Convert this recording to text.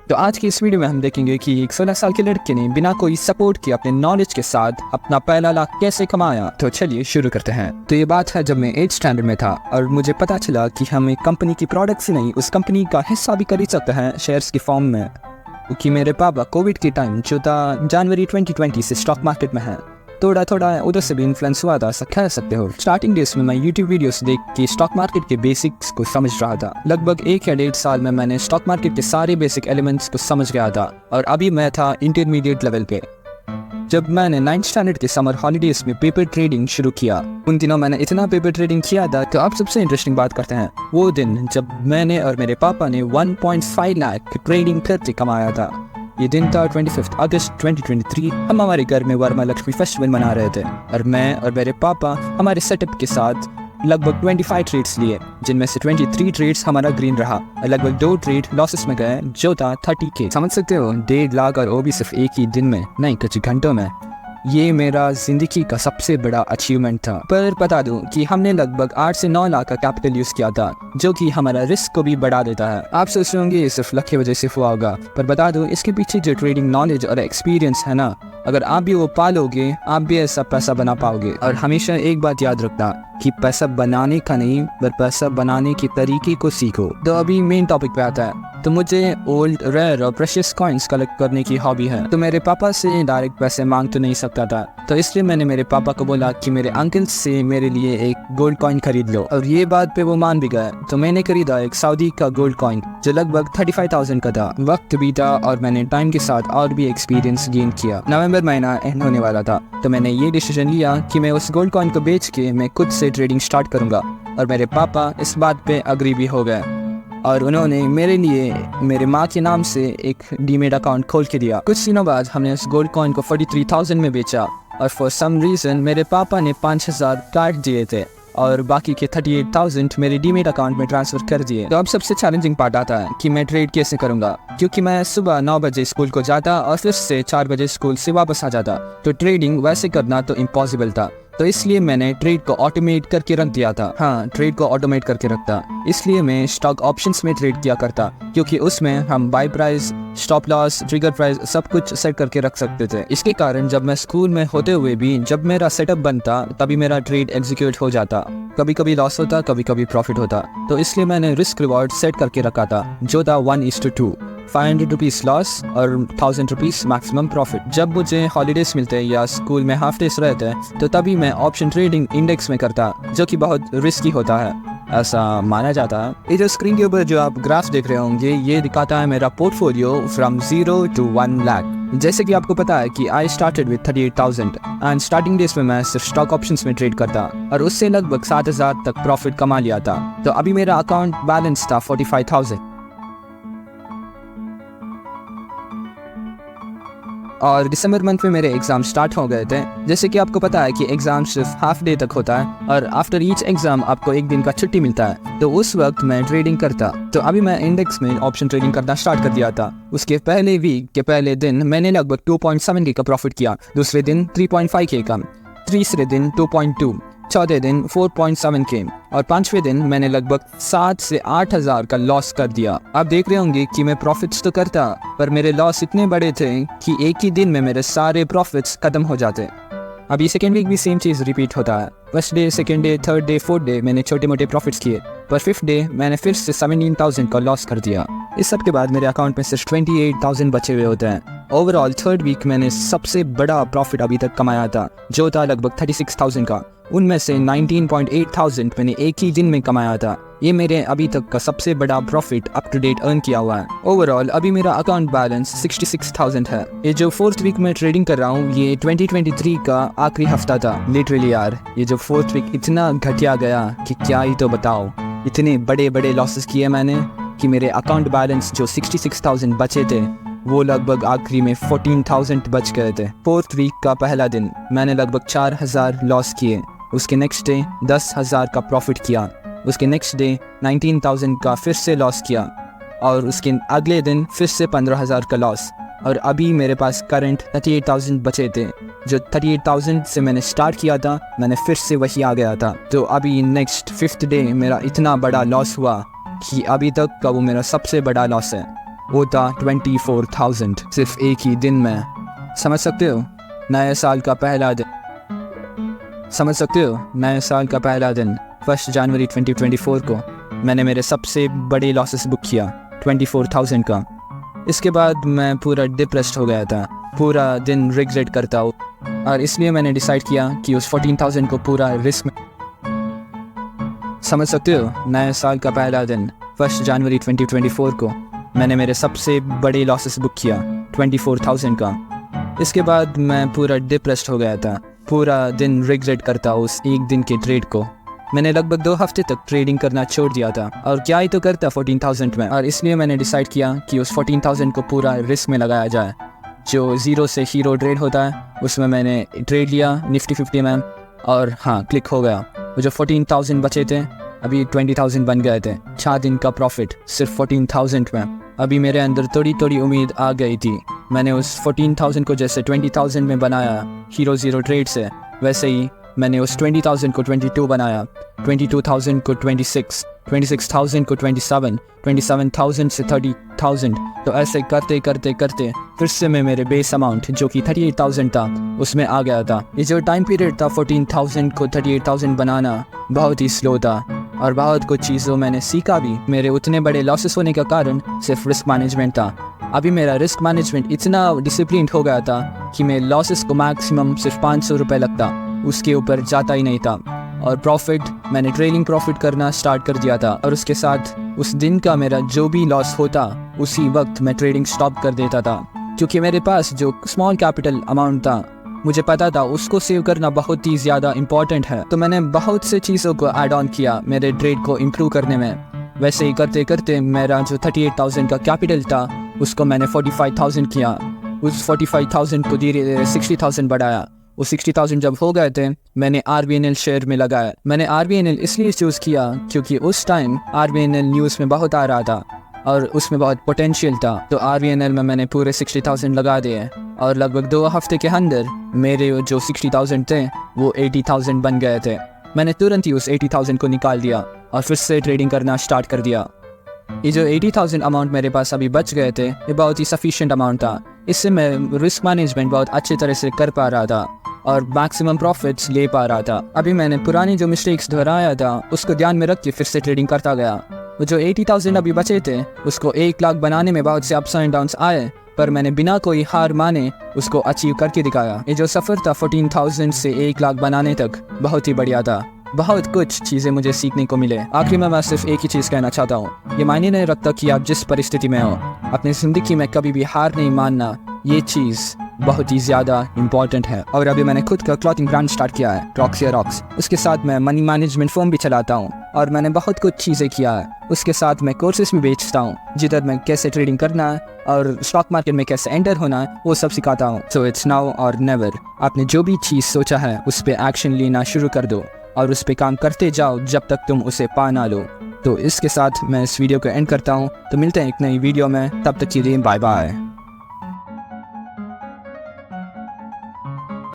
तो आज की इस वीडियो में हम देखेंगे कि एक 16 साल के लड़के ने बिना कोई सपोर्ट के अपने नॉलेज के साथ अपना पहला लाख कैसे कमाया। तो चलिए शुरू करते हैं। तो ये बात है जब मैं 8th स्टैंडर्ड में था और मुझे पता चला कि हम एक कंपनी की प्रोडक्ट्स ही नहीं, उस कंपनी का हिस्सा भी खरीद सकते हैं शेयर्स की फॉर्म में। क्योंकि मेरे पापा कोविड के टाइम जो था जनवरी 2020 से स्टॉक मार्केट में है, थोड़ा थोड़ा उधर से भी इन्फ्लुएंस हुआ था, कह सकते हो। स्टार्टिंग डेज में मैं यूट्यूब वीडियोस देख के स्टॉक मार्केट के बेसिक्स को समझ रहा था। लगभग 1 या 1.5 साल में मैंने स्टॉक मार्केट के सारे बेसिक एलिमेंट्स को समझ गया था और अभी मैं था इंटरमीडिएट लेवल पे। जब मैंने 9th स्टैंडर्ड के समर हॉलीडेज में पेपर ट्रेडिंग शुरू किया, उन दिनों मैंने इतना पेपर ट्रेडिंग किया था। तो अब सबसे इंटरेस्टिंग बात करते हैं वो दिन जब मैंने और मेरे पापा ने 1.5 लाख ट्रेडिंग करके कमाया था। ये दिन था 25 अगस्त 2023। हम हमारे घर में वर्मा लक्ष्मी फेस्टिवल मना रहे थे और मैं और मेरे पापा हमारे सेटअप के साथ लगभग 25 ट्रेड्स लिए, जिनमें से 23 ट्रेड्स हमारा ग्रीन रहा और लगभग 2 ट्रेड लॉसेस में गए, जो था 30K। समझ सकते हो, 1.5 लाख और वो भी सिर्फ एक ही दिन में, नहीं कुछ घंटों में। ये मेरा जिंदगी का सबसे बड़ा अचीवमेंट था। पर बता दूं कि हमने लगभग 8 से 9 लाख का कैपिटल यूज किया था, जो कि हमारा रिस्क को भी बढ़ा देता है। आप सोच रहे होंगे ये सिर्फ लक की वजह से हुआ होगा, पर बता दूं इसके पीछे जो ट्रेडिंग नॉलेज और एक्सपीरियंस है ना, अगर आप भी वो पालोगे आप भी ऐसा पैसा बना पाओगे। और हमेशा एक बात याद रखना कि पैसा बनाने का नहीं, पर पैसा बनाने के तरीके को सीखो। तो अभी मेन टॉपिक पे आता है। तो मुझे ओल्ड रेयर और प्रेशियस कॉइन्स कलेक्ट करने की हॉबी है। तो मेरे पापा से डायरेक्ट पैसे मांग तो नहीं सकता था, तो इसलिए मैंने मेरे पापा को बोला कि मेरे अंकल से मेरे लिए एक गोल्ड कॉइन खरीद लो, और ये बात पे वो मान भी गए। तो मैंने खरीदा एक सऊदी का गोल्ड कॉइन जो लगभग 35,000 का था। वक्त बीता और मैंने टाइम के साथ और भी एक्सपीरियंस गेन किया। नवंबर महीना एंड होने वाला था, तो मैंने ये डिसीजन लिया कि मैं उस गोल्ड कॉइन को बेच के मैं खुद से ट्रेडिंग स्टार्ट करूंगा। और मेरे पापा इस बात पे अग्री भी हो गए और उन्होंने मेरे लिए मेरे माँ के नाम से एक डीमेट अकाउंट खोल के दिया। कुछ दिनों बाद हमने उस गोल्ड कॉइन को 43,000 में बेचा और फॉर सम रीज़न मेरे पापा ने 5,000 काट दिए थे और बाकी के 38,000 मेरे डीमेट अकाउंट में ट्रांसफ़र कर दिए। तो अब सबसे चैलेंजिंग पार्ट आता है कि मैं ट्रेड कैसे करूँगा, क्योंकि मैं सुबह 9 बजे स्कूल को जाता और फिर से 4 बजे स्कूल से वापस आ जाता। तो ट्रेडिंग वैसे करना तो इम्पॉसिबल था। तो इसलिए मैंने ट्रेड को ऑटोमेट करके रख दिया था। हाँ, ट्रेड को ऑटोमेट करके रखता। इसलिए मैं स्टॉक ऑप्शंस में ट्रेड किया करता, क्योंकि उसमें हम buy price, stop loss, trigger price सब कुछ सेट करके रख सकते थे। इसके कारण जब मैं स्कूल में होते हुए भी जब मेरा सेटअप बनता तभी मेरा ट्रेड एग्जीक्यूट हो जाता। कभी कभी लॉस होता, कभी कभी प्रॉफिट होता। तो इसलिए मैंने रिस्क रिवॉर्ड सेट करके रखा था, जो था 1:2। 500 रुपीज़ लॉस और 1000 रुपीज़ मैक्सिमम प्रॉफिट। जब मुझे हॉलीडेज मिलते या स्कूल में हाफ डेज रहते तो तभी मैं ऑप्शन ट्रेडिंग इंडेक्स में करता, जो कि बहुत रिस्की होता है, ऐसा माना जाता है। ये जो स्क्रीन के ऊपर जो आप ग्राफ देख रहे होंगे, ये दिखाता है मेरा पोर्टफोलियो फ्रॉम 0 to 1 लाख। जैसे कि आपको पता है कि I started with 38,000 and starting days में मैं सिर्फ स्टॉक ऑप्शंस में ट्रेड करता और उससे लगभग 7,000 तक प्रॉफिट कमा लिया था। तो अभी मेरा अकाउंट बैलेंस था 45,000 और दिसंबर मंथ में मेरे एग्जाम स्टार्ट हो गए थे। जैसे कि आपको पता है कि एग्जाम सिर्फ हाफ डे तक होता है और आफ्टर ईच एग्जाम आपको 1 दिन का छुट्टी मिलता है। तो उस वक्त मैं ट्रेडिंग करता। तो अभी मैं इंडेक्स में ऑप्शन ट्रेडिंग करना स्टार्ट कर दिया था। उसके पहले वीक के पहले दिन मैंने लगभग 2.7K का प्रॉफिट किया, दूसरे दिन 3.5K का, तीसरे दिन 2.2, चौथे दिन 4.7K और 5वें दिन मैंने लगभग 7 से 8,000 का लॉस कर दिया। आप देख रहे होंगे कि मैं प्रॉफिट्स तो करता, पर मेरे लॉस इतने बड़े थे कि एक ही दिन में मेरे सारे प्रॉफिट्स खत्म हो जाते। अभी सेकेंड वीक भी सेम चीज़ रिपीट होता है। First day, second day, third day, fourth day मैंने छोटे मोटे प्रॉफिट्स किए, पर 5th डे मैंने फिर से 17,000 का लॉस कर दिया। इस सब के बाद मेरे अकाउंट में सिर्फ 28,000 बचे हुए होते हैं। ओवरऑल थर्ड वीक मैंने सबसे बड़ा प्रॉफिट अभी तक कमाया था, जो था लगभग 36,000 का। उनमें से 19,800 मैंने एक ही दिन में कमाया था। ये मेरे अभी तक का सबसे बड़ा profit up to date earn किया हुआ है। ओवरऑल अभी मेरा अकाउंट बैलेंस 66,000 है। ये जो 4th वीक में ट्रेडिंग कर रहा हूँ, ये 2023 का आखिरी हफ्ता था। लिटरली यार, ये जो 4th वीक इतना घटिया गया कि क्या ही तो बताओ। इतने बड़े बड़े लॉसेस किए मैंने कि मेरे अकाउंट बैलेंस जो 66,000 बचे थे, वो लगभग आखिरी में 14,000 बच गए थे। 4th वीक का पहला दिन मैंने लगभग 4,000 लॉस किए। उसके नेक्स्ट डे 10,000 का प्रॉफिट किया। उसके नेक्स्ट डे 19,000 का फिर से लॉस किया और उसके अगले दिन फिर से 15,000 का लॉस। और अभी मेरे पास करंट 38,000 बचे थे। जो 38,000 से मैंने स्टार्ट किया था, मैंने फिर से वही आ गया था। तो अभी नेक्स्ट 5th डे मेरा इतना बड़ा लॉस हुआ कि अभी तक का वो मेरा सबसे बड़ा लॉस है। वो था 24,000 सिर्फ एक ही दिन में। समझ सकते हो, नए साल का पहला दिन। समझ सकते हो, नए साल का पहला दिन 1 जनवरी 2024 को मैंने मेरे सबसे बड़े लॉसेस बुक किया 24,000 का। इसके बाद मैं पूरा डिप्रेस्ड हो गया था, पूरा दिन रिग्रेट करता हूँ, और इसलिए मैंने डिसाइड किया कि उस 14,000 को पूरा रिस्क में। समझ सकते हो, नए साल का पहला दिन 1 जनवरी 2024 को मैंने मेरे सबसे बड़े लॉसेस बुक किया 24,000 का। इसके बाद मैं पूरा डिप्रेस्ड हो गया था, पूरा दिन रिग्रेट करता उस एक दिन के ट्रेड को। मैंने लगभग 2 हफ्ते तक ट्रेडिंग करना छोड़ दिया था, और क्या ही तो करता 14,000 में। और इसलिए मैंने डिसाइड किया कि उस 14,000 को पूरा रिस्क में लगाया जाए। जो 0 से हीरो ट्रेड होता है उसमें मैंने ट्रेड लिया निफ्टी 50 में, और हाँ, क्लिक हो गया। वो जो 14,000 बचे थे अभी 20,000 बन गए थे। 4 दिन का प्रॉफिट सिर्फ 14,000 में। अभी मेरे अंदर थोड़ी उम्मीद आ गई थी। मैंने उस 14,000 को जैसे 20,000 में बनाया हीरो 0 ट्रेड से, वैसे ही मैंने उस 20,000 को 22 बनाया, 22,000 को 26, 26,000 को 27, 27,000 से 30,000। तो ऐसे करते करते करते फिर से मैं मेरे बेस अमाउंट जो कि 38,000 था उसमें आ गया था। ये जो टाइम पीरियड था 14,000 को 38,000 बनाना बहुत ही स्लो था, और बहुत कुछ चीज़ों मैंने सीखा भी। मेरे उतने बड़े लॉसेस होने का कारण सिर्फ रिस्क मैनेजमेंट था। अभी मेरा रिस्क मैनेजमेंट इतना डिसिप्लिन हो गया था कि मैं लॉसेस को मैक्सिमम सिर्फ 500 रुपये लगता, उसके ऊपर जाता ही नहीं था। और प्रॉफिट मैंने ट्रेडिंग प्रॉफिट करना स्टार्ट कर दिया था, और उसके साथ उस दिन का मेरा जो भी लॉस होता उसी वक्त मैं ट्रेडिंग स्टॉप कर देता था, क्योंकि मेरे पास जो स्मॉल कैपिटल अमाउंट था मुझे पता था उसको सेव करना बहुत ही ज़्यादा इम्पॉर्टेंट है। तो मैंने बहुत से चीज़ों को ऐड ऑन किया मेरे ट्रेड को इम्प्रूव करने में। वैसे ही करते करते मेरा जो 38,000 का कैपिटल था उसको मैंने 45,000 किया। उस 45,000 को धीरे धीरे 60,000 बढ़ाया। वो 60,000 जब हो गए थे मैंने RVNL शेयर में लगाया। मैंने RVNL इसलिए चूज़ किया क्योंकि उस टाइम RVNL न्यूज़ में बहुत आ रहा था और उसमें बहुत पोटेंशियल था। तो RVNL में मैंने पूरे 60,000 लगा दिए, और लगभग 2 हफ्ते के अंदर मेरे जो 60,000 थे वो 80,000 बन गए थे। मैंने तुरंत ही उस 80,000 को निकाल दिया और फिर से ट्रेडिंग करना स्टार्ट कर दिया। ये जो 80,000 अमाउंट मेरे पास अभी बच गए थे ये बहुत ही सफिशिएंट अमाउंट था। इससे मैं रिस्क मैनेजमेंट बहुत अच्छी तरह से कर पा रहा था और मैक्सिमम प्रॉफिट्स ले पा रहा था। अभी मैंने पुरानी जो मिस्टेक्स दोहराया था उसको ध्यान में रख के फिर से ट्रेडिंग करता गया। वो जो 80,000 अभी बचे थे उसको 1 लाख बनाने में बहुत से अप्स एंड डाउन्स आए, पर मैंने बिना कोई हार माने उसको अचीव करके दिखाया। ये जो सफ़र था 14,000 से 1 लाख बनाने तक बहुत ही बढ़िया था। बहुत कुछ चीज़ें मुझे सीखने को मिले। आखिर में मैं सिर्फ एक ही चीज़ कहना चाहता हूँ, ये मायने नहीं रखता कि आप जिस परिस्थिति में हो, अपनी ज़िंदगी में कभी भी हार नहीं मानना, ये चीज़ बहुत ही ज़्यादा इम्पॉर्टेंट है। और अभी मैंने खुद का क्लॉथिंग ब्रांड स्टार्ट किया है, रॉक्स या रॉक्स। उसके साथ मैं मनी मैनेजमेंट फर्म भी चलाता हूँ, और मैंने बहुत कुछ चीज़ें किया है। उसके साथ मैं कोर्सेज भी बेचता हूँ, जिधर मैं कैसे ट्रेडिंग करना है और स्टॉक मार्केट में कैसे एंटर होना है वो सब सिखाता हूँ। सो इट्स नाउ और नेवर। आपने जो भी चीज़ सोचा है उस पर एक्शन लेना शुरू कर दो और उस पर काम करते जाओ जब तक तुम उसे पा ना लो। तो इसके साथ मैं इस वीडियो को एंड करता हूँ। तो मिलते हैं एक नई वीडियो में, तब तक के लिए बाय बाय।